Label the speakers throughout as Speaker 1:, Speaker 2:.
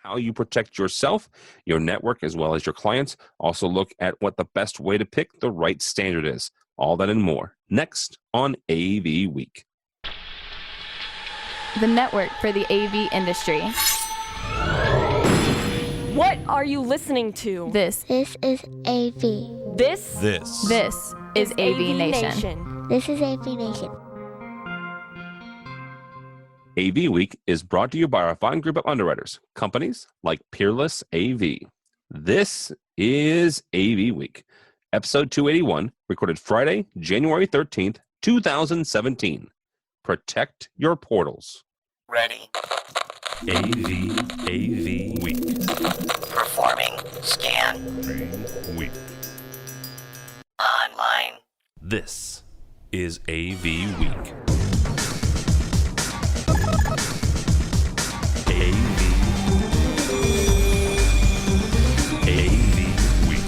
Speaker 1: how you protect yourself, your network, as well as your clients. Also look at what the best way to pick the right standard is. All that and more next on AV Week.
Speaker 2: The network for the AV industry.
Speaker 3: What are you listening to?
Speaker 2: This
Speaker 4: is AV.
Speaker 3: This
Speaker 2: is AVNation.
Speaker 4: This is AVNation.
Speaker 1: AV Week is brought to you by our fine group of underwriters, companies like Peerless AV. This is AV Week, episode 281, recorded Friday, January 13th, 2017. Protect your portals.
Speaker 5: Ready.
Speaker 1: AV Week.
Speaker 5: Performing scan.
Speaker 1: Week.
Speaker 5: Online.
Speaker 1: This is AV Week. AV Week.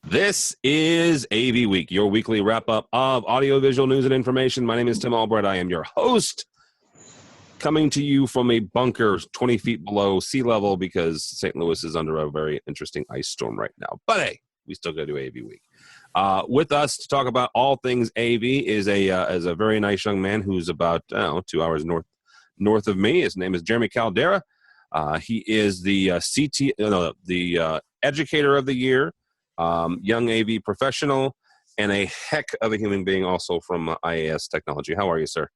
Speaker 1: This is AV Week, your weekly wrap-up of audiovisual news and information. My name is Tim Albright. I am your host, coming to you from a bunker 20 feet below sea level because St. Louis is under a very interesting ice storm right now. But hey, we still got to do AV Week. With us to talk about all things AV is a very nice young man who's about 2 hours north of me. His name is Jeremy Caldera. He is the educator of the year, young AV professional, and a heck of a human being also from IAS Technology. How are you, sir?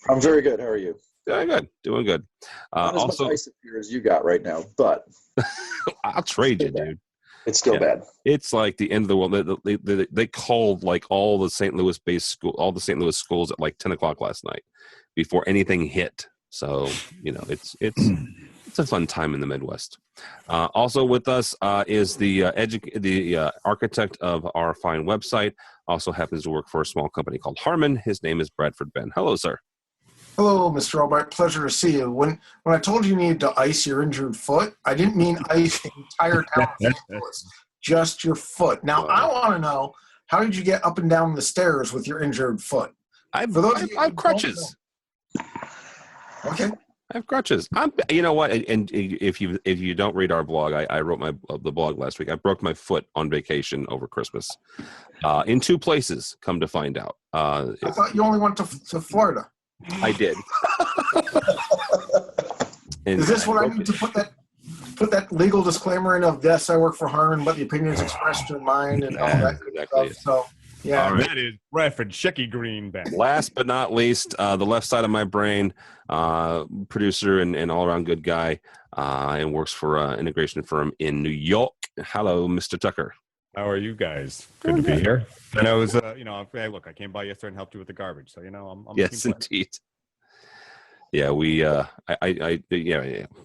Speaker 6: I'm very good. How are you?
Speaker 1: Doing good.
Speaker 6: Not as much ice here as you got right now, but
Speaker 1: I'll trade you, dude.
Speaker 6: It's still bad.
Speaker 1: It's like the end of the world. They called like all the St. Louis schools at like 10 o'clock last night before anything hit. So, it's a fun time in the Midwest. Also with us is the architect of our fine website. Also happens to work for a small company called Harman. His name is Bradford Ben. Hello, sir.
Speaker 7: Hello, Mr. Albright. Pleasure to see you. When I told you needed to ice your injured foot, I didn't mean ice the entire town of St. Louis, just your foot. Now, I want to know, how did you get up and down the stairs with your injured foot?
Speaker 1: I have crutches.
Speaker 7: Okay.
Speaker 1: I have crutches. You know what? And if you don't read our blog, I wrote the blog last week. I broke my foot on vacation over Christmas, in 2 places. Come to find out,
Speaker 7: I thought you only went to Florida.
Speaker 1: I did.
Speaker 7: Is this what I need to put that legal disclaimer in of, yes, I work for Harman, but the opinions expressed in mine and all that good stuff. So, yeah.
Speaker 8: That is Bradford Shecky Greenback.
Speaker 1: Last but not least, the left side of my brain, producer and all-around good guy, and works for an integration firm in New York. Hello, Mr. Tucker.
Speaker 8: How are you guys? Good to be here. And I was, hey, look, I came by yesterday and helped you with the garbage. So, I'm
Speaker 1: yes, indeed. Yeah,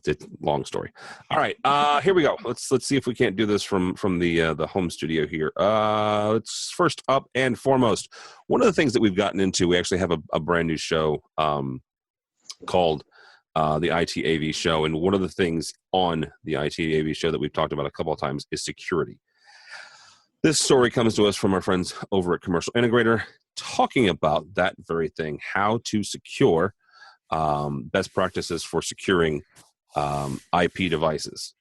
Speaker 1: it's a long story. All right, here we go. Let's see if we can't do this from the home studio here. Let's first up and foremost, one of the things that we've gotten into, we actually have a brand new show called the ITAV show, and one of the things on the ITAV show that we've talked about a couple of times is security. This story comes to us from our friends over at Commercial Integrator, talking about that very thing, how to secure best practices for securing IP devices.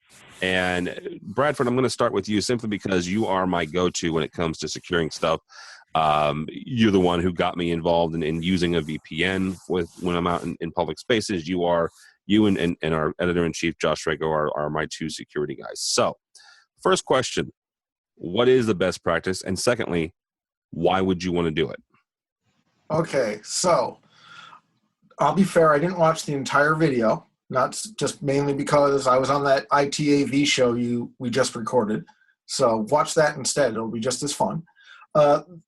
Speaker 1: And Bradford, I'm going to start with you simply because you are my go-to when it comes to securing stuff. You're the one who got me involved in using a VPN when I'm out in public spaces. You and our editor-in-chief, Josh Rago, are my 2 security guys. So first question, what is the best practice? And secondly, why would you want to do it?
Speaker 7: Okay, so I'll be fair. I didn't watch the entire video, not just mainly because I was on that ITAV show we just recorded. So watch that instead. It'll be just as fun.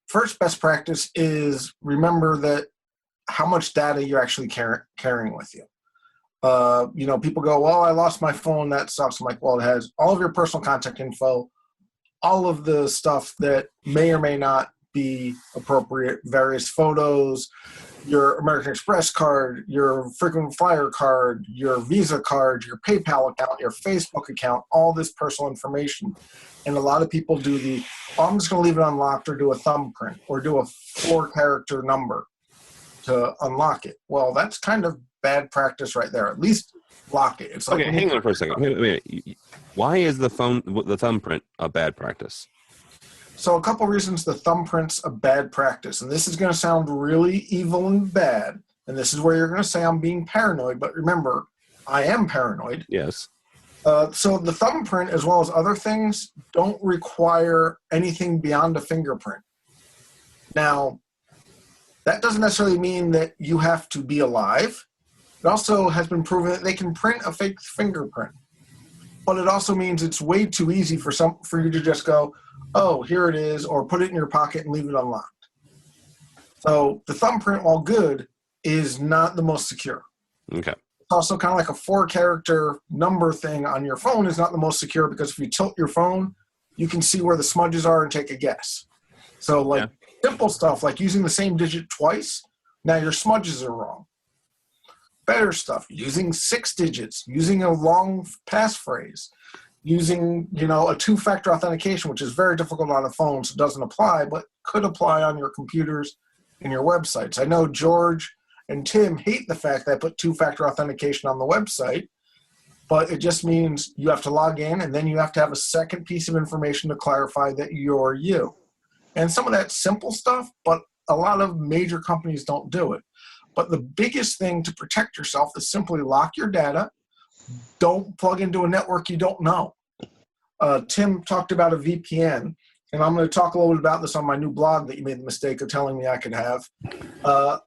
Speaker 7: First best practice is remember that how much data you're actually carrying with you. People go, well, I lost my phone. That sucks. I'm like, well, it has all of your personal contact info, all of the stuff that may or may not be appropriate, various photos, your American Express card, your frequent flyer card, your Visa card, your PayPal account, your Facebook account, all this personal information. And a lot of people do I'm just going to leave it unlocked, or do a thumbprint, or do a 4-character number. to unlock it. Well, that's kind of bad practice right there. At least lock it. It's like
Speaker 1: Okay, hang on for a second. Wait a minute. Why is the thumbprint a bad practice?
Speaker 7: So a couple reasons the thumbprint's a bad practice. And this is going to sound really evil and bad. And this is where you're going to say I'm being paranoid. But remember, I am paranoid.
Speaker 1: Yes.
Speaker 7: So the thumbprint, as well as other things, don't require anything beyond a fingerprint. Now, that doesn't necessarily mean that you have to be alive. It also has been proven that they can print a fake fingerprint. But it also means it's way too easy for you to just go, oh, here it is, or put it in your pocket and leave it unlocked. So the thumbprint, while good, is not the most secure.
Speaker 1: Okay.
Speaker 7: It's also kind of like a 4-character number thing on your phone is not the most secure because if you tilt your phone, you can see where the smudges are and take a guess. So simple stuff like using the same digit twice, now your smudges are wrong. Better stuff, using 6 digits, using a long passphrase, using, a 2-factor authentication, which is very difficult on a phone, so it doesn't apply, but could apply on your computers and your websites. I know George and Tim hate the fact that I put 2-factor authentication on the website, but it just means you have to log in and then you have to have a second piece of information to clarify that you're you. And some of that's simple stuff, but a lot of major companies don't do it. But the biggest thing to protect yourself is simply lock your data. Don't plug into a network you don't know. Tim talked about a VPN, and I'm going to talk a little bit about this on my new blog that you made the mistake of telling me I could have.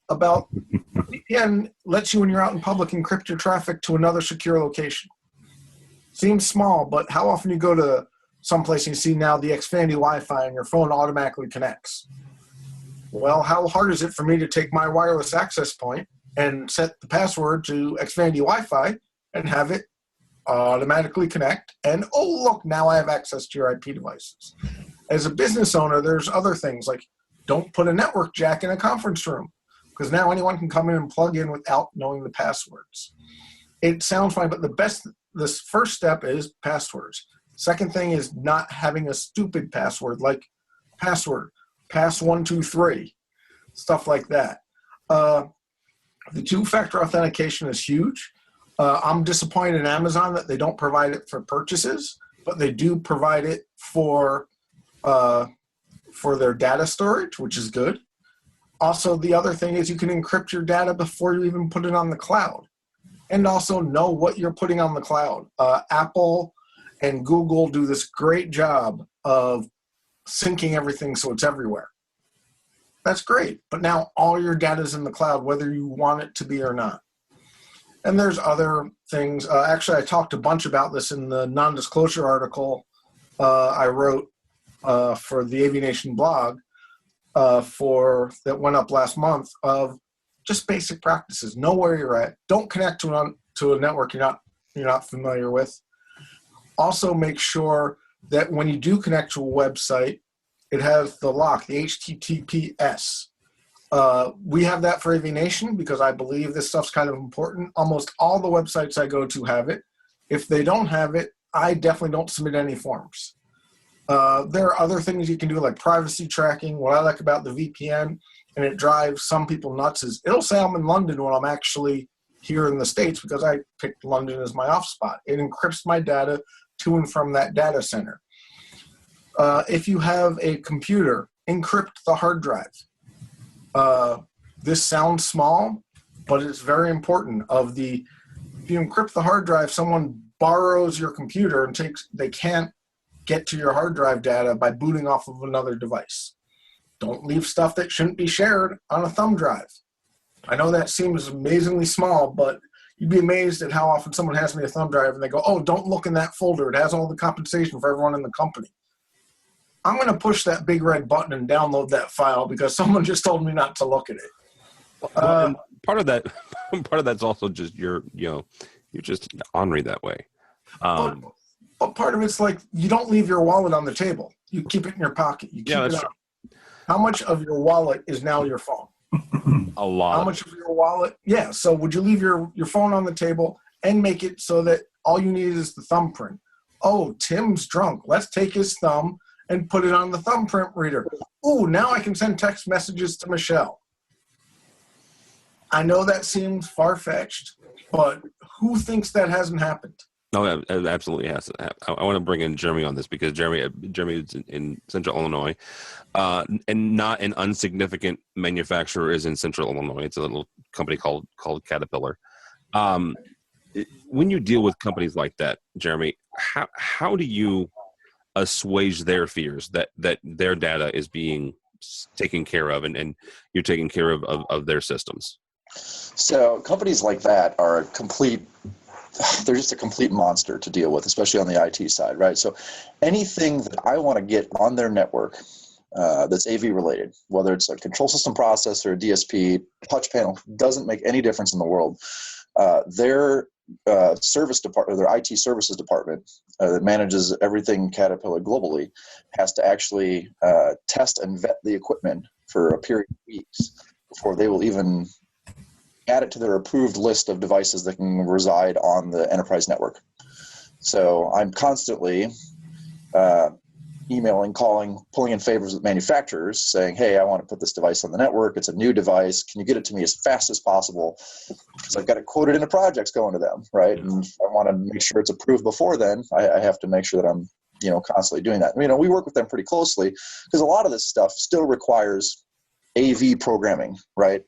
Speaker 7: About VPN lets you, when you're out in public, encrypt your traffic to another secure location. Seems small, but how often you go to someplace and you see now the Xfinity Wi-Fi and your phone automatically connects? Well, how hard is it for me to take my wireless access point and set the password to Xfinity Wi-Fi and have it automatically connect? And, oh, look, now I have access to your IP devices. As a business owner, there's other things like don't put a network jack in a conference room because now anyone can come in and plug in without knowing the passwords. It sounds fine, but this first step is passwords. Second thing is not having a stupid password like password. Pass 123, stuff like that. The 2-factor authentication is huge. I'm disappointed in Amazon that they don't provide it for purchases, but they do provide it for their data storage, which is good. Also, the other thing is you can encrypt your data before you even put it on the cloud, and also know what you're putting on the cloud. Apple and Google do this great job of syncing everything so it's everywhere. That's great, but now all your data is in the cloud, whether you want it to be or not. And there's other things. Actually, I talked a bunch about this in the non-disclosure article I wrote for the AVNation blog that went up last month of just basic practices. Know where you're at. Don't connect to a network you're not familiar with. Also, make sure that when you do connect to a website, it has the lock, the HTTPS. We have that for AVNation because I believe this stuff's kind of important. Almost all the websites I go to have it. If they don't have it, I definitely don't submit any forms. There are other things you can do like privacy tracking. What I like about the VPN, and it drives some people nuts, is it'll say I'm in London when I'm actually here in the States because I picked London as my off spot. It encrypts my data to and from that data center. If you have a computer, encrypt the hard drive. This sounds small, but it's very important. If you encrypt the hard drive, someone borrows your computer and they can't get to your hard drive data by booting off of another device. Don't leave stuff that shouldn't be shared on a thumb drive. I know that seems amazingly small, but you'd be amazed at how often someone hands me a thumb drive and they go, oh, don't look in that folder. It has all the compensation for everyone in the company. I'm going to push that big red button and download that file because someone just told me not to look at it.
Speaker 1: Part of that's also just you're just ornery that way.
Speaker 7: But part of it's like you don't leave your wallet on the table. You keep it in your pocket. You keep it up. How much of your wallet is now your phone?
Speaker 1: A lot.
Speaker 7: How much of your wallet? Yeah. So would you leave your phone on the table and make it so that all you need is the thumbprint? Oh, Tim's drunk. Let's take his thumb and put it on the thumbprint reader. Oh, now I can send text messages to Michelle. I know that seems far-fetched, but who thinks that hasn't happened?
Speaker 1: No, it absolutely has to happen. I want to bring in Jeremy on this because Jeremy is in Central Illinois, and not an unsignificant manufacturer is in Central Illinois. It's a little company called Caterpillar. When you deal with companies like that, Jeremy, how do you assuage their fears that their data is being taken care of and you're taking care of their systems?
Speaker 6: So companies like that are they're just a complete monster to deal with, especially on the IT side, right? So anything that I want to get on their network that's AV related, whether it's a control system processor, a DSP, touch panel, doesn't make any difference in the world. Their service department, their IT services department that manages everything Caterpillar globally, has to actually test and vet the equipment for a period of weeks before they will even add it to their approved list of devices that can reside on the enterprise network. So I'm constantly emailing, calling, pulling in favors with manufacturers saying, hey, I want to put this device on the network. It's a new device. Can you get it to me as fast as possible? Because I've got it quoted into projects going to them, right? And if I want to make sure it's approved before then, I have to make sure that I'm, constantly doing that. We work with them pretty closely because a lot of this stuff still requires AV programming, right?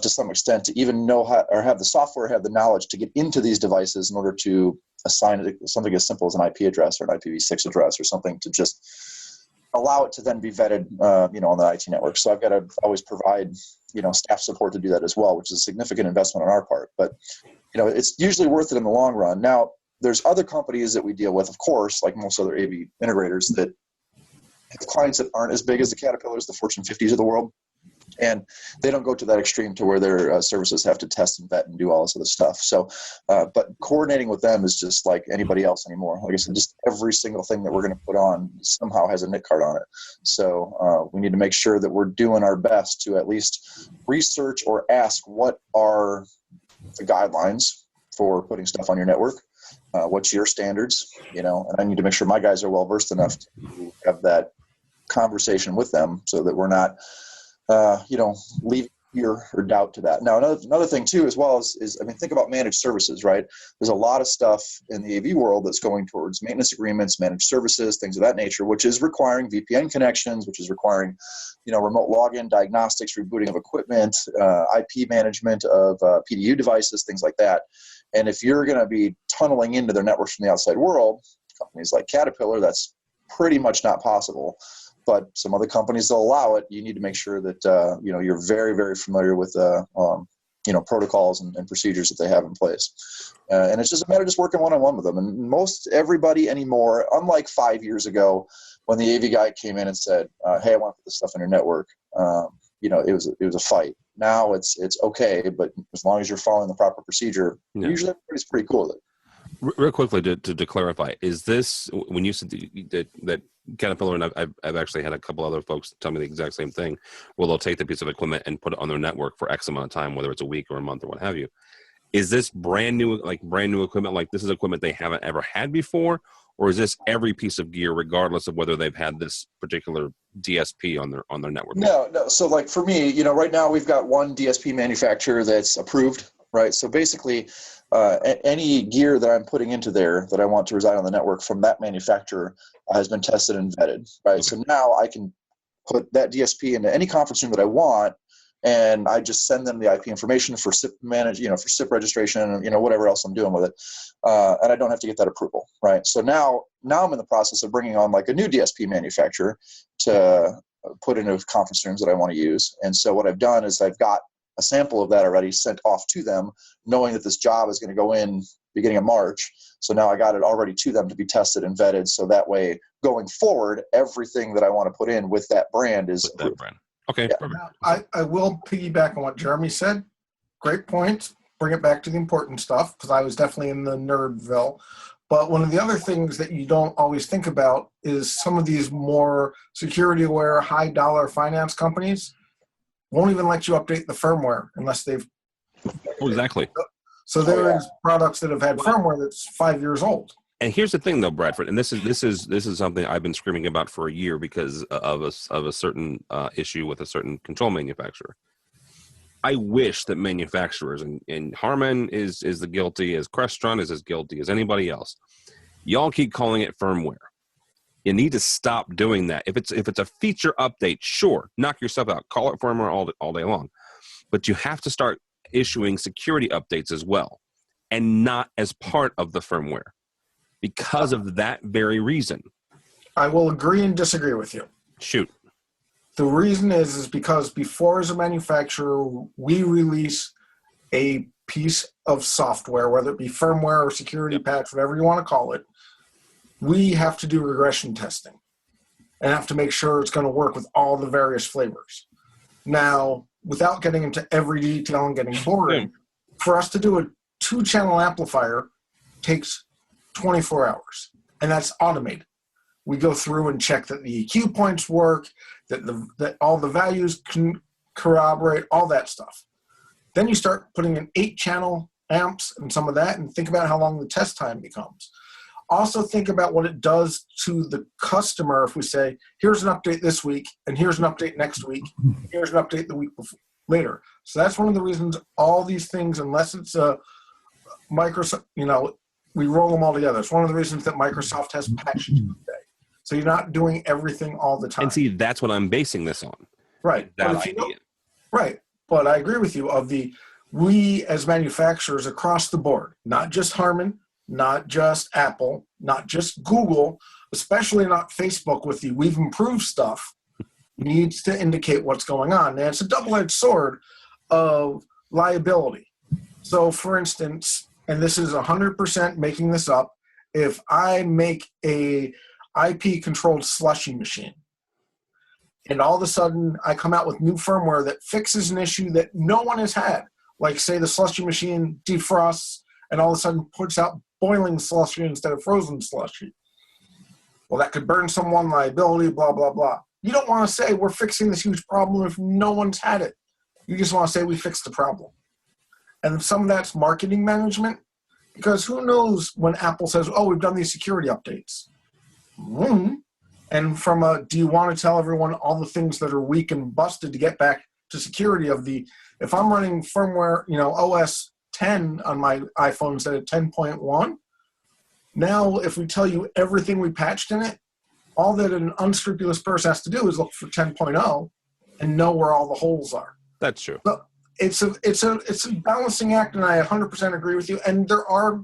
Speaker 6: To some extent, to even know how, or have the software, have the knowledge to get into these devices in order to assign it something as simple as an IP address or an IPv6 address or something to just allow it to then be vetted, on the IT network. So I've got to always provide, staff support to do that as well, which is a significant investment on our part. But, it's usually worth it in the long run. Now, there's other companies that we deal with, of course, like most other AV integrators, that have clients that aren't as big as the Caterpillars, the Fortune 50s of the world. And they don't go to that extreme to where their services have to test and vet and do all this other stuff. So, but coordinating with them is just like anybody else anymore. Like I said, just every single thing that we're going to put on somehow has a NIC card on it. So we need to make sure that we're doing our best to at least research or ask what are the guidelines for putting stuff on your network. What's your standards? And I need to make sure my guys are well versed enough to have that conversation with them so that we're not leave fear or doubt to that. Now, another thing too, as well is think about managed services, right? There's a lot of stuff in the AV world that's going towards maintenance agreements, managed services, things of that nature, which is requiring VPN connections, which is requiring, remote login, diagnostics, rebooting of equipment, IP management of PDU devices, things like that. And if you're going to be tunneling into their networks from the outside world, companies like Caterpillar, that's pretty much not possible. But some other companies will allow it. You need to make sure that you're very, very familiar with protocols and procedures that they have in place. And it's just a matter of just working one-on-one with them. And most everybody anymore, unlike 5 years ago when the AV guy came in and said, "Hey, I want to put this stuff in your network," it was a fight. Now it's okay, but as long as you're following the proper procedure, usually everybody's pretty cool with it.
Speaker 1: Real quickly to clarify, is this when you said that Caterpillar, and I've actually had a couple other folks tell me the exact same thing, where they'll take the piece of equipment and put it on their network for X amount of time, whether it's a week or a month or what have you. Is this brand new equipment? Like this is equipment they haven't ever had before, or is this every piece of gear, regardless of whether they've had this particular DSP on their network?
Speaker 6: No. So like for me, right now we've got one DSP manufacturer that's approved, right? So basically, any gear that I'm putting into there that I want to reside on the network from that manufacturer has been tested and vetted, right? Okay. So now I can put that DSP into any conference room that I want, and I just send them the IP information for SIP for SIP registration, whatever else I'm doing with it, and I don't have to get that approval, right? So now I'm in the process of bringing on like a new DSP manufacturer to put into conference rooms that I want to use, and so what I've done is I've got a sample of that already sent off to them, knowing that this job is going to go in beginning of March. So now I got it already to them to be tested and vetted. So that way, going forward, everything that I want to put in with that brand is approved.
Speaker 1: Brand. Okay,
Speaker 6: yeah.
Speaker 1: perfect.
Speaker 7: I will piggyback on what Jeremy said. Great point. Bring it back to the important stuff, because I was definitely in the nerdville. But one of the other things that you don't always think about is some of these more security-aware, high-dollar finance companies won't even let you update the firmware unless they've.
Speaker 1: Oh, exactly.
Speaker 7: So there is products that have had firmware that's 5 years old.
Speaker 1: And here's the thing, though, Bradford, and this is something I've been screaming about for a year because of a certain issue with a certain control manufacturer. I wish that manufacturers, and Harman is the guilty, as Crestron is as guilty as anybody else. Y'all keep calling it firmware. You need to stop doing that. If it's a feature update, sure, knock yourself out. Call it firmware all day long. But you have to start issuing security updates as well, and not as part of the firmware, because of that very reason.
Speaker 7: I will agree and disagree with you.
Speaker 1: Shoot.
Speaker 7: The reason is because before, as a manufacturer, we release a piece of software, whether it be firmware or security patch, whatever you want to call it, we have to do regression testing and have to make sure it's going to work with all the various flavors. Now, without getting into every detail and getting boring, for us to do a 2-channel amplifier takes 24 hours, and that's automated. We go through and check that the EQ points work, that all the values can corroborate, all that stuff. Then you start putting in 8-channel amps and some of that, and think about how long the test time becomes. Also think about what it does to the customer if we say, here's an update this week, and here's an update next week, here's an update the week later. So that's one of the reasons all these things, unless it's a Microsoft, we roll them all together. It's one of the reasons that Microsoft has patches today. So you're not doing everything all the time.
Speaker 1: And see, that's what I'm basing this on.
Speaker 7: Right.
Speaker 1: That idea.
Speaker 7: Right. But I agree with you we as manufacturers across the board, not just Harman, not just Apple, not just Google, especially not Facebook with the we've improved stuff, needs to indicate what's going on. And it's a double-edged sword of liability. So for instance, and this is 100% making this up, if I make a IP-controlled slushy machine, and all of a sudden I come out with new firmware that fixes an issue that no one has had, like say the slushy machine defrosts and all of a sudden puts out boiling slushy instead of frozen slushy. Well, that could burn someone, liability, blah, blah, blah. You don't want to say we're fixing this huge problem if no one's had it. You just want to say we fixed the problem. And some of that's marketing management, because who knows when Apple says, oh, we've done these security updates. And from do you want to tell everyone all the things that are weak and busted to get back to security of if I'm running firmware, OS 10 on my iPhone instead of 10.1, now if we tell you everything we patched in it, all that an unscrupulous person has to do is look for 10.0 and know where all the holes are.
Speaker 1: That's true.
Speaker 7: So it's a balancing act, and I 100% agree with you. And there are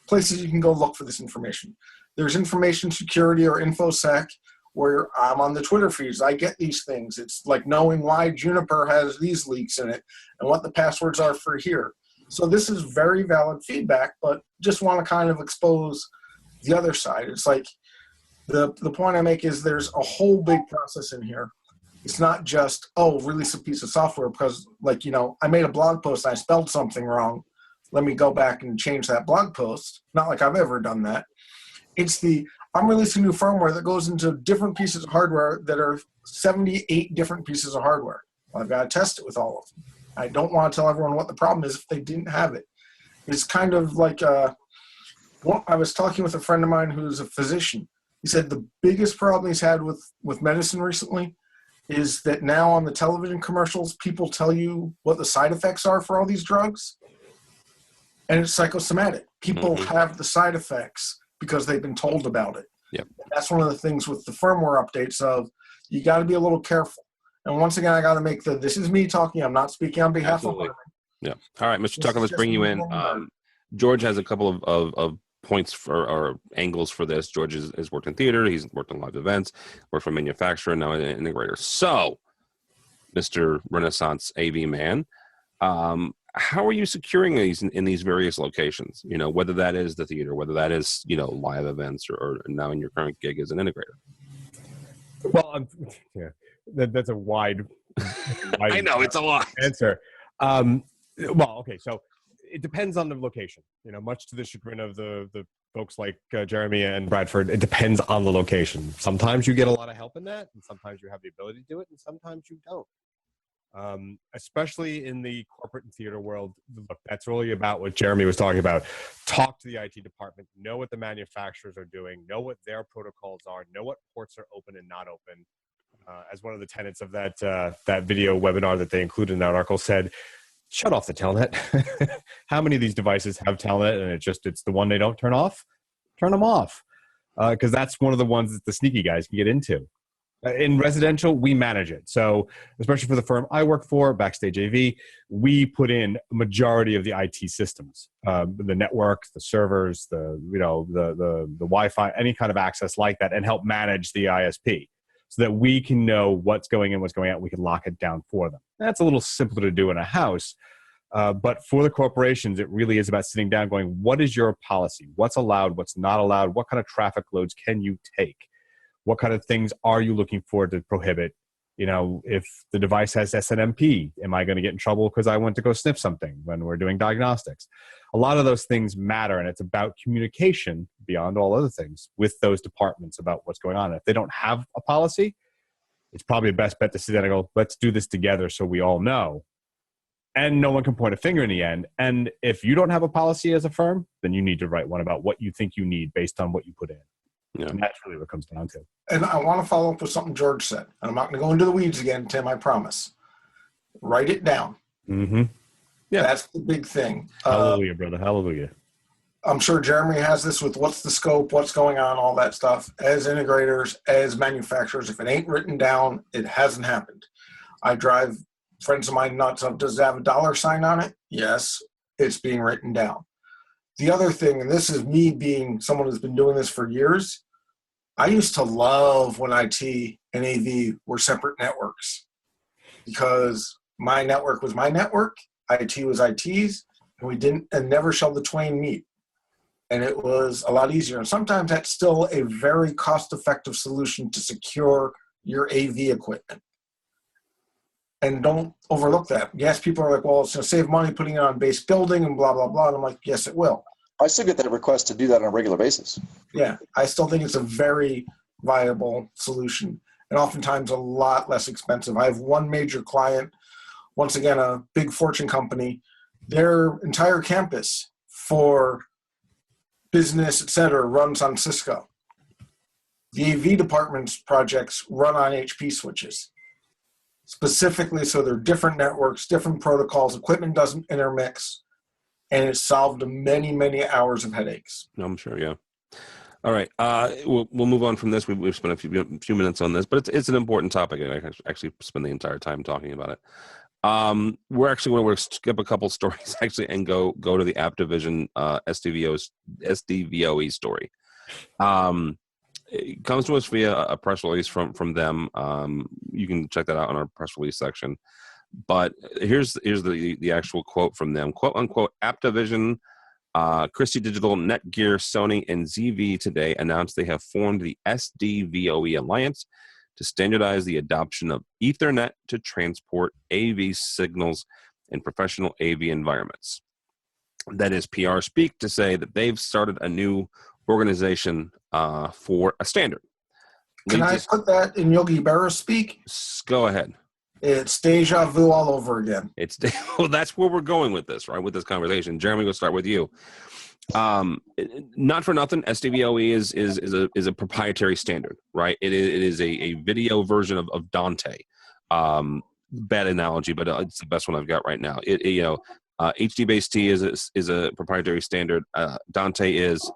Speaker 7: places you can go look for this information. There's information security or InfoSec where I'm on the Twitter feeds. I get these things. It's like knowing why Juniper has these leaks in it and what the passwords are for here. So this is very valid feedback, but just want to kind of expose the other side. It's like the point I make is there's a whole big process in here. It's not just, release a piece of software because, I made a blog post and I spelled something wrong. Let me go back and change that blog post. Not like I've ever done that. It's I'm releasing new firmware that goes into different pieces of hardware that are 78 different pieces of hardware. Well, I've got to test it with all of them. I don't want to tell everyone what the problem is if they didn't have it. It's kind of like I was talking with a friend of mine who's a physician. He said the biggest problem he's had with medicine recently is that now on the television commercials, people tell you what the side effects are for all these drugs. And it's psychosomatic. People have the side effects because they've been told about it.
Speaker 1: Yep.
Speaker 7: That's one of the things with the firmware updates of you got to be a little careful. And once again, I got to make this is me talking. I'm not speaking on behalf of Harman.
Speaker 1: Yeah. All right, Mr. Tucker, let's bring you in. George has a couple of points or angles for this. George has worked in theater. He's worked on live events, worked for a manufacturer, now an integrator. So, Mr. Renaissance AV man, how are you securing these in these various locations? Whether that is the theater, whether that is, live events or now in your current gig as an integrator.
Speaker 8: Well, that's a wide
Speaker 1: I know it's a lot
Speaker 8: answer. Well, okay, so it depends on the location. Much to the chagrin of the folks like Jeremy and Bradford, it depends on the location. Sometimes you get a lot of help in that, and sometimes you have the ability to do it, and sometimes you don't. Especially in the corporate and theater world, look, that's really about what Jeremy was talking about. Talk to the IT department, know what the manufacturers are doing, know what their protocols are, know what ports are open and not open. as one of the tenets of that video webinar that they included in that article said, shut off the telnet. How many of these devices have telnet and it's the one they don't turn off? Turn them off. Because that's one of the ones that the sneaky guys can get into. In residential, we manage it. So especially for the firm I work for, Backstage AV, we put in a majority of the IT systems, the network, the servers, the Wi-Fi, any kind of access like that, and help manage the ISP so that we can know what's going in, what's going out. We can lock it down for them. That's a little simpler to do in a house. But for the corporations, it really is about sitting down going, what is your policy? What's allowed? What's not allowed? What kind of traffic loads can you take? What kind of things are you looking for to prohibit? If the device has SNMP, am I going to get in trouble because I went to go sniff something when we're doing diagnostics? A lot of those things matter, and it's about communication beyond all other things with those departments about what's going on. If they don't have a policy, it's probably the best bet to sit down and go, let's do this together so we all know. And no one can point a finger in the end. And if you don't have a policy as a firm, then you need to write one about what you think you need based on what you put in. Yeah. And that's really what it comes down to.
Speaker 7: And I want to follow up with something George said. And I'm not going to go into the weeds again, Tim, I promise. Write it down.
Speaker 8: Mm-hmm. Yeah.
Speaker 7: That's the big thing.
Speaker 8: Hallelujah, brother. Hallelujah.
Speaker 7: I'm sure Jeremy has this with what's the scope, what's going on, all that stuff. As integrators, as manufacturers, if it ain't written down, it hasn't happened. I drive friends of mine nuts of, does it have a dollar sign on it? Yes, it's being written down. The other thing, and this is me being someone who's been doing this for years, I used to love when IT and AV were separate networks because my network was my network, IT was IT's, and never shall the twain meet. And it was a lot easier. And sometimes that's still a very cost-effective solution to secure your AV equipment. And don't overlook that. Yes, people are like, well, it's going to save money putting it on base building and blah, blah, blah. And I'm like, yes, it will.
Speaker 6: I still get that request to do that on a regular basis.
Speaker 7: Yeah, I still think it's a very viable solution and oftentimes a lot less expensive. I have one major client, once again, a big Fortune company. Their entire campus for business, et cetera, runs on Cisco. The AV department's projects run on HP switches. Specifically, so they're different networks, different protocols, equipment doesn't intermix, and it solved many, many hours of headaches.
Speaker 1: I'm sure, yeah. All right, we'll move on from this. We've spent a few minutes on this, but it's an important topic. I actually spend the entire time talking about it. We're actually going to skip a couple stories actually and go to the AVDivision SDVOE story. It comes to us via a press release from them. You can check that out on our press release section. But here's the actual quote from them. Quote unquote, AVDivision, Christie Digital, Netgear, Sony, and ZV today announced they have formed the SDVOE Alliance to standardize the adoption of Ethernet to transport AV signals in professional AV environments. That is PR speak to say that they've started a new organization for a standard.
Speaker 7: Can I put that in Yogi Berra speak?
Speaker 1: Go ahead.
Speaker 7: It's deja vu all over again.
Speaker 1: Well, that's where we're going with this, right? With this conversation. Jeremy, we'll start with you. Not for nothing, SDVOE is a proprietary standard, right? It is a video version of Dante. Bad analogy, but it's the best one I've got right now. HD base T is a proprietary standard. Dante is.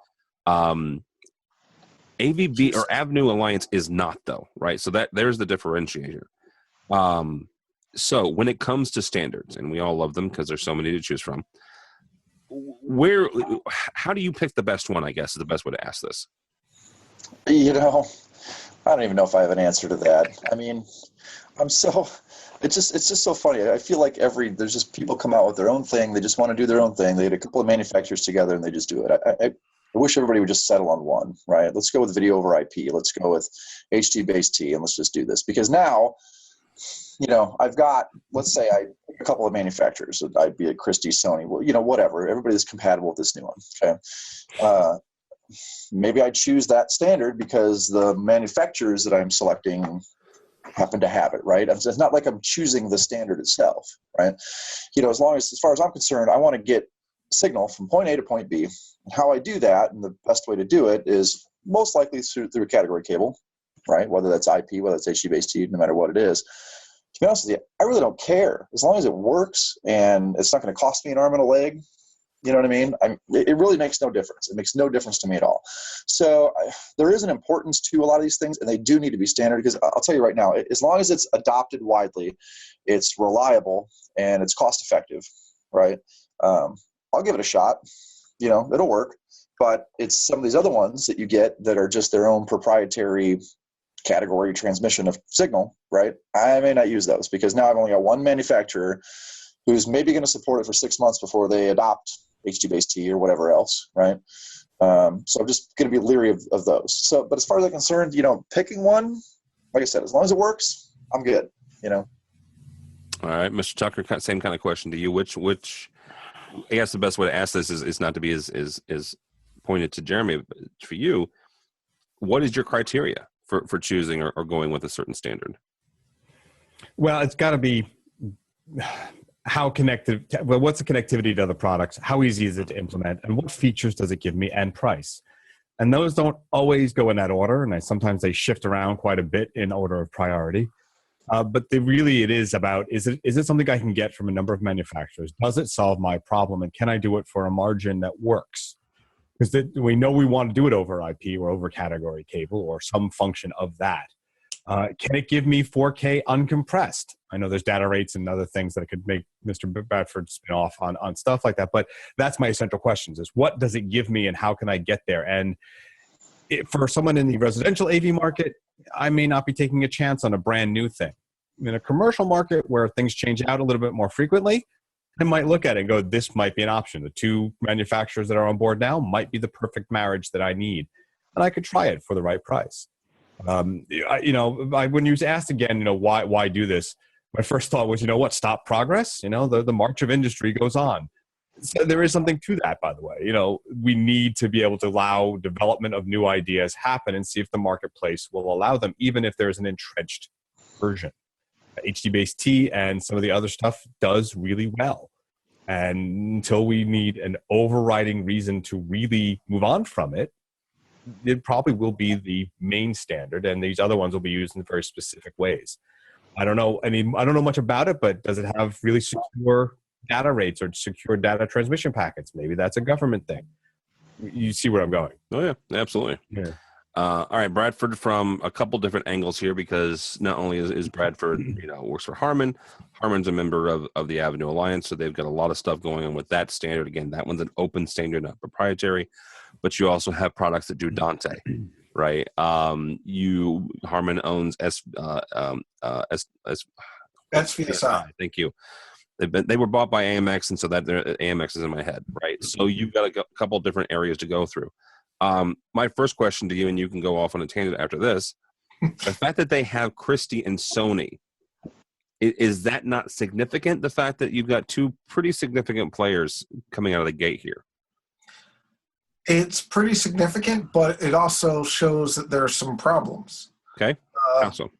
Speaker 1: AVB or Avenue Alliance is not, though, right? So there's the differentiator. So when it comes to standards, and we all love them because there's so many to choose from, how do you pick the best one, I guess, is the best way to ask this.
Speaker 6: I don't even know if I have an answer to that. I mean, it's just so funny. I feel like there's just people come out with their own thing. They just want to do their own thing. They get a couple of manufacturers together and they just do it. I wish everybody would just settle on one, right? Let's go with video over IP. Let's go with HD base T, and let's just do this. Because now, I've got, let's say a couple of manufacturers. I'd be at Christie, Sony, whatever. Everybody that's compatible with this new one, okay? Maybe I choose that standard because the manufacturers that I'm selecting happen to have it, right? It's not like I'm choosing the standard itself, right? As far as I'm concerned, I want to get signal from point A to point B. And how I do that, and the best way to do it is most likely through a category cable, right? Whether that's IP, whether it's HTTP, no matter what it is. To be honest with you, I really don't care. As long as it works and it's not going to cost me an arm and a leg, you know what I mean? It really makes no difference. It makes no difference to me at all. So there is an importance to a lot of these things, and they do need to be standard, because I'll tell you right now, as long as it's adopted widely, it's reliable, and it's cost effective, right? I'll give it a shot. It'll work. But it's some of these other ones that you get that are just their own proprietary category transmission of signal, right? I may not use those, because now I've only got one manufacturer who's maybe going to support it for 6 months before they adopt HT-T or whatever else, right? So I'm just going to be leery of those. So, but as far as I'm concerned, picking one, like I said, as long as it works, I'm good,
Speaker 1: All right, Mr. Tucker, same kind of question to you. Which I guess the best way to ask this is not to be as pointed to Jeremy, but for you, what is your criteria for choosing or going with a certain standard?
Speaker 8: Well, it's got to be how connected. Well, what's the connectivity to other products? How easy is it to implement? And what features does it give me, and price? And those don't always go in that order, and sometimes they shift around quite a bit in order of priority. But it is about, is it something I can get from a number of manufacturers? Does it solve my problem? And can I do it for a margin that works? Because we know we want to do it over IP or over category cable or some function of that. Can it give me 4K uncompressed? I know there's data rates and other things that could make Mr. Bradford spin off on stuff like that. But that's my central questions is, what does it give me and how can I get there? And for someone in the residential AV market, I may not be taking a chance on a brand new thing. In a commercial market where things change out a little bit more frequently, I might look at it and go, this might be an option. The two manufacturers that are on board now might be the perfect marriage that I need. And I could try it for the right price. When you asked again, why do this? My first thought was, stop progress? The march of industry goes on. So there is something to that, by the way. We need to be able to allow development of new ideas happen and see if the marketplace will allow them, even if there's an entrenched version. HT-T and some of the other stuff does really well. And until we need an overriding reason to really move on from it, it probably will be the main standard, and these other ones will be used in very specific ways. I don't know much about it, but does it have really secure data rates or secure data transmission packets? Maybe that's a government thing. You see where I'm going.
Speaker 1: Oh, yeah, absolutely.
Speaker 8: Yeah.
Speaker 1: All right, Bradford, from a couple different angles here, because not only is Bradford, works for Harman. Harman's a member of the Avenue Alliance, so they've got a lot of stuff going on with that standard. Again, that one's an open standard, not proprietary. But you also have products that do Dante, right? Harman owns
Speaker 7: SVSI.
Speaker 1: Thank you. They were bought by AMX, and so that AMX is in my head, right? So you've got a couple different areas to go through. My first question to you, and you can go off on a tangent after this, the fact that they have Christie and Sony, is that not significant? The fact that you've got two pretty significant players coming out of the gate here?
Speaker 7: It's pretty significant, but it also shows that there are some problems.
Speaker 1: Okay. Awesome.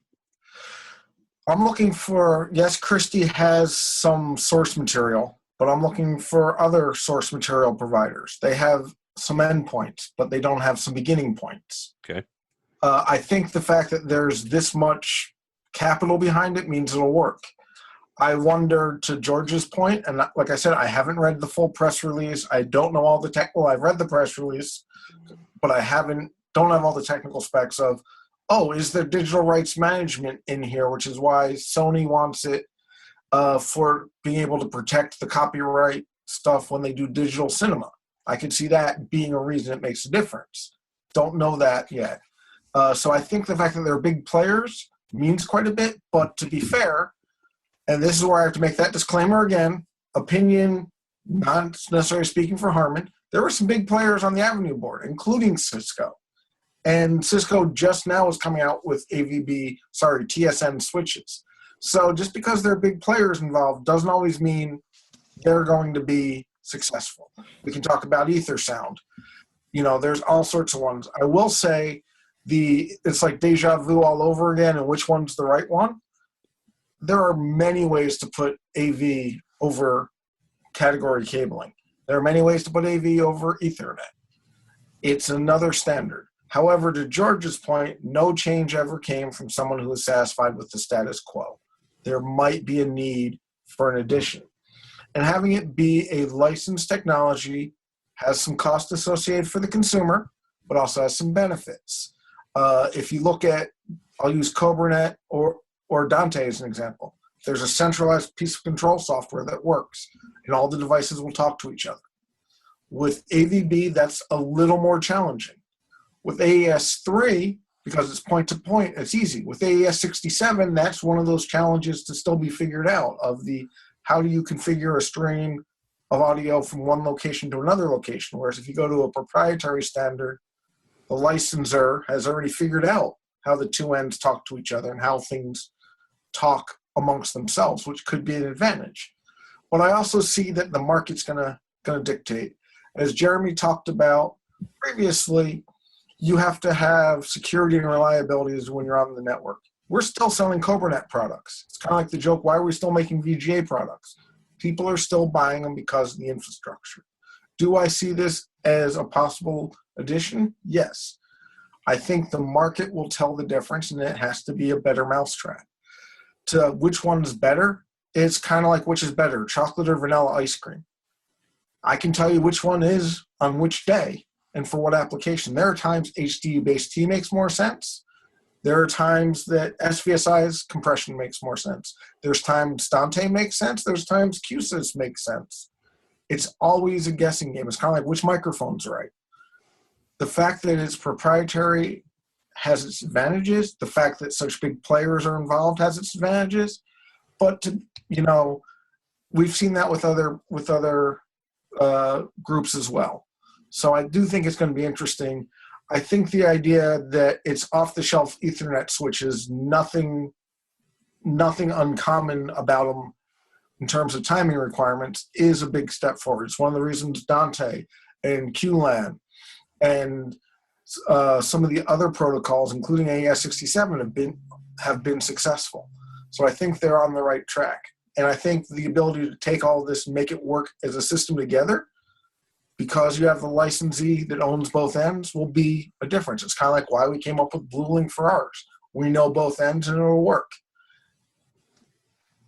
Speaker 7: I'm looking for, yes, Christie has some source material, but I'm looking for other source material providers. They have some endpoints, but they don't have some beginning points.
Speaker 1: Okay.
Speaker 7: I think the fact that there's this much capital behind it means it'll work. I wonder, to George's point, and like I said, I haven't read the full press release. I don't know all the I've read the press release, but I don't have all the technical specs of, is there digital rights management in here, which is why Sony wants it for being able to protect the copyright stuff when they do digital cinema. I could see that being a reason it makes a difference. Don't know that yet. So I think the fact that they're big players means quite a bit, but to be fair, and this is where I have to make that disclaimer again, opinion, not necessarily speaking for Harman, there were some big players on the Avenue board, including Cisco. And Cisco just now is coming out with TSN switches. So just because there are big players involved doesn't always mean they're going to be successful. We can talk about EtherSound. There's all sorts of ones. I will say it's like deja vu all over again, and which one's the right one? There are many ways to put AV over category cabling. There are many ways to put AV over Ethernet. It's another standard. However, to George's point, no change ever came from someone who was satisfied with the status quo. There might be a need for an addition. And having it be a licensed technology has some cost associated for the consumer, but also has some benefits. If you look at, I'll use CobraNet or Dante as an example. There's a centralized piece of control software that works, and all the devices will talk to each other. With AVB, that's a little more challenging. With AES-3, because it's point-to-point, it's easy. With AES-67, that's one of those challenges to still be figured out of the how do you configure a stream of audio from one location to another location, whereas if you go to a proprietary standard, the licensor has already figured out how the two ends talk to each other and how things talk amongst themselves, which could be an advantage. But I also see that the market's going to dictate. As Jeremy talked about previously, you have to have security and reliability when you're on the network. We're still selling CobraNet products. It's kind of like the joke, why are we still making VGA products? People are still buying them because of the infrastructure. Do I see this as a possible addition? Yes. I think the market will tell the difference, and it has to be a better mousetrap. To which one is better, it's kind of like which is better, chocolate or vanilla ice cream. I can tell you which one is on which day and for what application. There are times HDU-based T makes more sense. There are times that SVSI's compression makes more sense. There's times Dante makes sense. There's times QSys makes sense. It's always a guessing game. It's kind of like which microphone's right. The fact that it's proprietary has its advantages. The fact that such big players are involved has its advantages. But we've seen that with other groups as well. So I do think it's going to be interesting. I think the idea that it's off-the-shelf Ethernet switches, nothing uncommon about them in terms of timing requirements, is a big step forward. It's one of the reasons Dante and QLAN and some of the other protocols, including AES-67, have been successful. So I think they're on the right track. And I think the ability to take all of this and make it work as a system together, because you have the licensee that owns both ends, will be a difference. It's kind of like why we came up with BlueLink for ours. We know both ends and it'll work.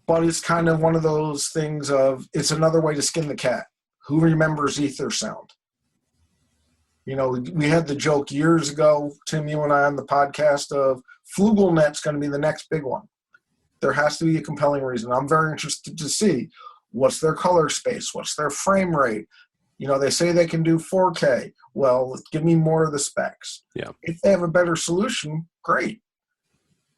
Speaker 7: But it's kind of one of those things of, it's another way to skin the cat. Who remembers Ether sound? We had the joke years ago, Tim, you and I on the podcast, of FlugelNet's going to be the next big one. There has to be a compelling reason. I'm very interested to see what's their color space, what's their frame rate. They say they can do 4K. Well, give me more of the specs.
Speaker 1: Yeah.
Speaker 7: If they have a better solution, great.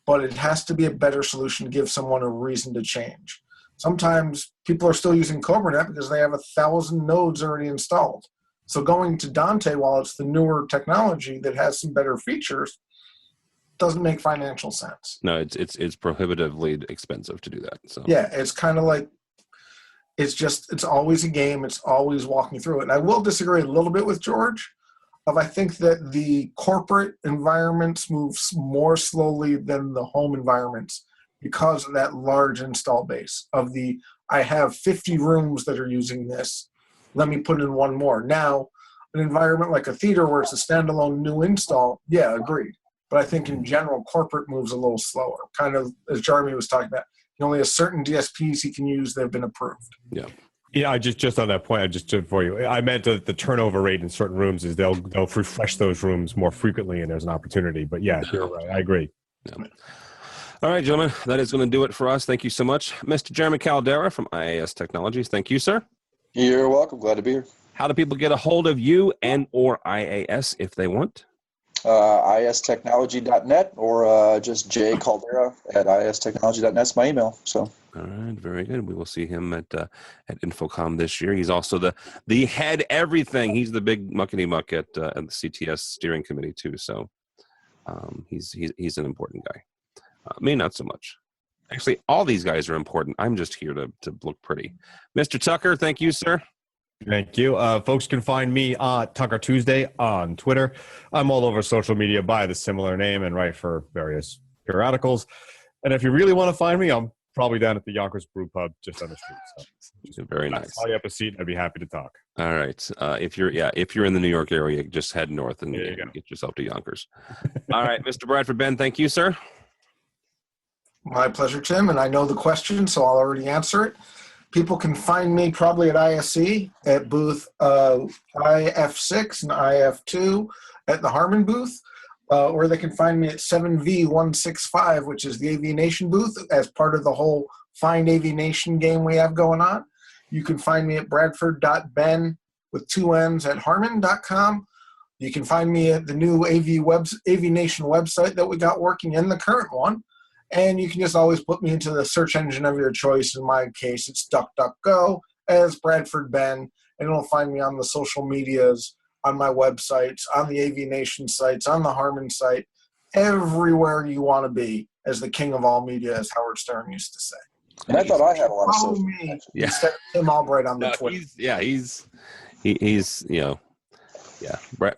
Speaker 7: But it has to be a better solution to give someone a reason to change. Sometimes people are still using CobraNet because they have 1,000 nodes already installed. So going to Dante, while it's the newer technology that has some better features, doesn't make financial sense.
Speaker 1: No, it's prohibitively expensive to do that. So
Speaker 7: yeah, it's kind of like, it's always a game. It's always walking through it. And I will disagree a little bit with George. I think that the corporate environments move more slowly than the home environments because of that large install base of I have 50 rooms that are using this. Let me put in one more. Now, an environment like a theater where it's a standalone new install, yeah, agreed. But I think in general, corporate moves a little slower. Kind of as Jeremy was talking about. He only has certain DSPs he can use that have been approved.
Speaker 1: Yeah.
Speaker 8: Yeah, I just on that point, I just did for you. I meant the turnover rate in certain rooms is they'll refresh those rooms more frequently, and there's an opportunity. But yeah, you're right. I agree.
Speaker 1: Yeah. All right, gentlemen, that is going to do it for us. Thank you so much, Mr. Jeremy Caldera from IAS Technologies. Thank you, sir.
Speaker 6: You're welcome. Glad to be here.
Speaker 1: How do people get a hold of you and or IAS if they want?
Speaker 6: istechnology.net or just jcaldera at istechnology.net is my email. So.
Speaker 1: All right, very good. We will see him at Infocom this year. He's also the head everything. He's the big muckety muck at the CTS steering committee too. So he's an important guy. Me, not so much. Actually, all these guys are important. I'm just here to look pretty. Mr. Tucker, thank you, sir.
Speaker 8: Thank you. Folks can find me Tucker Tuesday on Twitter. I'm all over social media by the similar name and write for various periodicals. And if you really want to find me, I'm probably down at the Yonkers Brew Pub just on the street. So
Speaker 1: Very nice.
Speaker 8: I'll you up a seat. I'd be happy to talk.
Speaker 1: All right. If you're in the New York area, just head north and get yourself to Yonkers. All right, Mr. Bradford Ben, thank you, sir.
Speaker 7: My pleasure, Tim. And I know the question, so I'll already answer it. People can find me probably at ISE at booth IF6 and IF2 at the Harmon booth, or they can find me at 7V165, which is the AVNation booth, as part of the whole Find AVNation game we have going on. You can find me at bradford.ben with 2 N's at harmon.com. You can find me at the new AVNation website that we got working in the current one. And you can just always put me into the search engine of your choice. In my case, it's DuckDuckGo as Bradford Ben, and it'll find me on the social medias, on my websites, on the AVNation sites, on the Harmon site, everywhere you want to be as the king of all media, as Howard Stern used to say.
Speaker 6: And I thought I had a lot of
Speaker 7: Follow
Speaker 6: social
Speaker 7: me
Speaker 1: Yeah.
Speaker 7: instead of Tim Albright on the Twitter.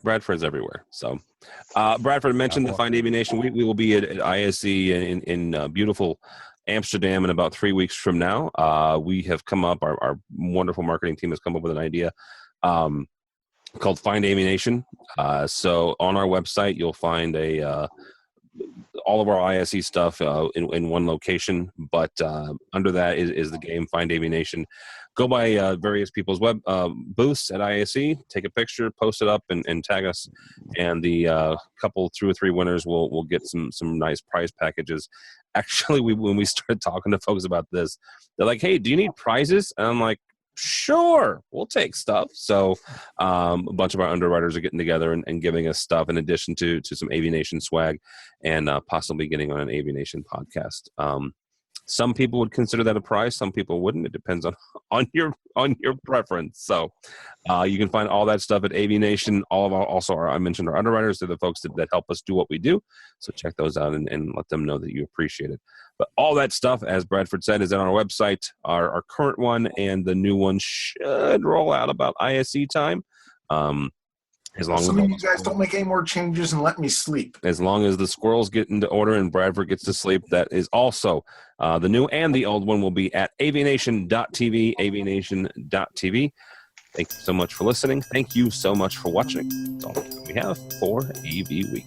Speaker 1: Bradford's everywhere. So Bradford mentioned the Find AVNation. We will be at ISE in beautiful Amsterdam in about 3 weeks from now. We have come up, our wonderful marketing team has come up with an idea called Find AVNation. So on our website, you'll find all of our ISE stuff in one location, but under that is the game Find AVNation. Go by various people's web booths at ISE, take a picture, post it up, and tag us. And the couple, 2 or 3 winners will get some nice prize packages. Actually, when we started talking to folks about this, they're like, "Hey, do you need prizes?" And I'm like, "Sure, we'll take stuff." So a bunch of our underwriters are getting together and giving us stuff in addition to some AVNation swag and possibly getting on an AVNation podcast. Some people would consider that a prize. Some people wouldn't. It depends on your preference. So you can find all that stuff at AVNation. All of I mentioned our underwriters. They're the folks that help us do what we do. So check those out and let them know that you appreciate it. But all that stuff, as Bradford said, is on our website. Our current one and the new one should roll out about ISE time. As long as
Speaker 7: you guys don't make any more changes and let me sleep.
Speaker 1: As long as the squirrels get into order and Bradford gets to sleep, that is also the new and the old one will be at avnation.tv, avnation.tv. Thank you so much for listening. Thank you so much for watching. That's all we have for AV Week.